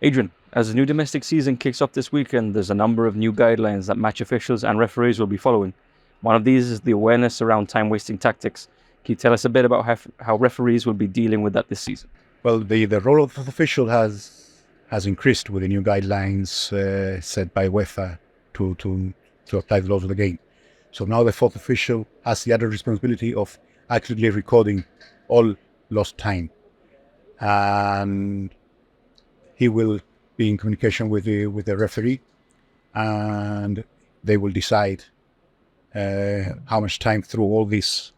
Adrian, as the new domestic season kicks off this weekend, there's a number of new guidelines that match officials and referees will be following. One of these is the awareness around time-wasting tactics. Can you tell us a bit about how referees will be dealing with that this season? Well, the role of the official has increased with the new guidelines set by UEFA to apply the laws of the game. So now the fourth official has the added responsibility of accurately recording all lost time, and he will be in communication with the referee, and they will decide how much time through all these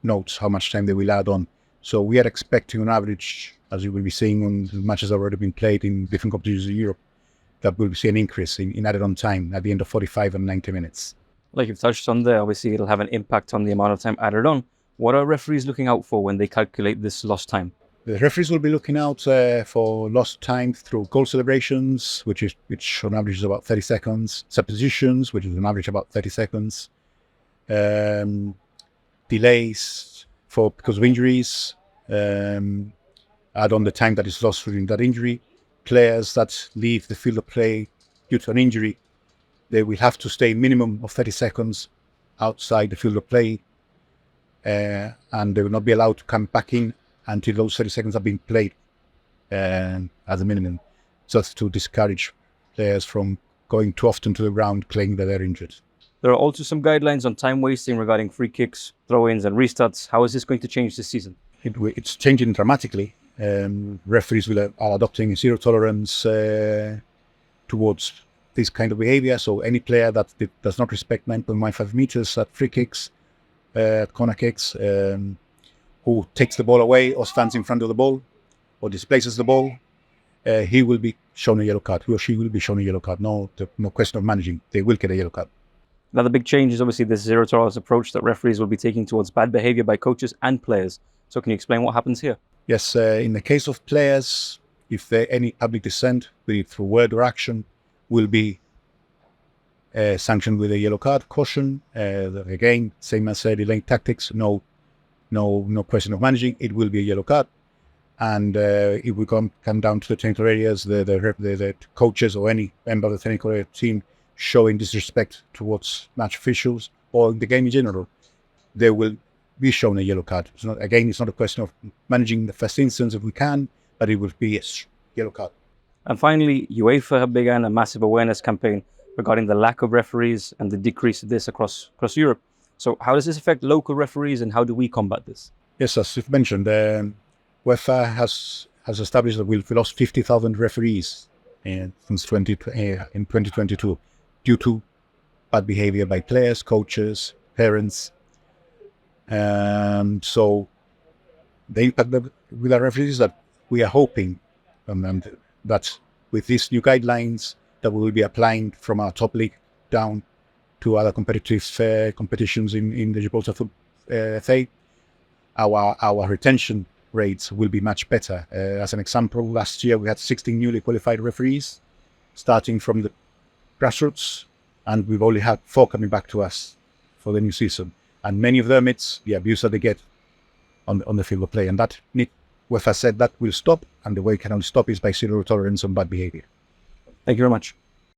notes, how much time they will add on. So we are expecting on average, as you will be seeing on the matches that have already been played in different competitions in Europe, that we'll see an increase in added on time at the end of 45 and 90 minutes. Like you've touched on there, obviously it'll have an impact on the amount of time added on. What are referees looking out for when they calculate this lost time? The referees will be looking out for lost time through goal celebrations, which on average is about 30 seconds, substitutions, which is on average about 30 seconds, delays because of injuries, add on the time that is lost during that injury. Players that leave the field of play due to an injury, they will have to stay minimum of 30 seconds outside the field of play, and they will not be allowed to come back in until those 30 seconds have been played as a minimum, just to discourage players from going too often to the ground claiming that they're injured. There are also some guidelines on time wasting regarding free kicks, throw-ins and restarts. How is this going to change this season? It's changing dramatically. Referees are adopting a zero tolerance towards this kind of behaviour. So any player that does not respect 9.15 meters at free kicks, corner kicks, who takes the ball away or stands in front of the ball or displaces the ball, he will be shown a yellow card. He or she will be shown a yellow card. No question of managing. They will get a yellow card. Another big change is obviously this zero tolerance approach that referees will be taking towards bad behaviour by coaches and players. So can you explain what happens here? Yes, in the case of players, if any public dissent, be it through word or action, will be sanctioned with a yellow card. Caution, again, same as delaying tactics, no question of managing. It will be a yellow card, and it will come down to the technical areas, the coaches or any member of the technical area team showing disrespect towards match officials or the game in general. They will be shown a yellow card. It's not a question of managing the first instance if we can, but it will be a yellow card. And finally, UEFA have begun a massive awareness campaign regarding the lack of referees and the decrease of this across Europe. So how does this affect local referees and how do we combat this? Yes, as you've mentioned, UEFA has established that we've lost 50,000 referees since 2022 due to bad behavior by players, coaches, parents. So the impact with our referees is that we are hoping that with these new guidelines that we will be applying from our top league down to other competitive competitions in the Gibraltar FA, our retention rates will be much better. As an example, last year we had 16 newly qualified referees starting from the grassroots, and we've only had 4 coming back to us for the new season. And many of them, it's the abuse that they get on the field of play. And that UEFA said that will stop, and the way it can only stop is by zero tolerance on bad behaviour. Thank you very much.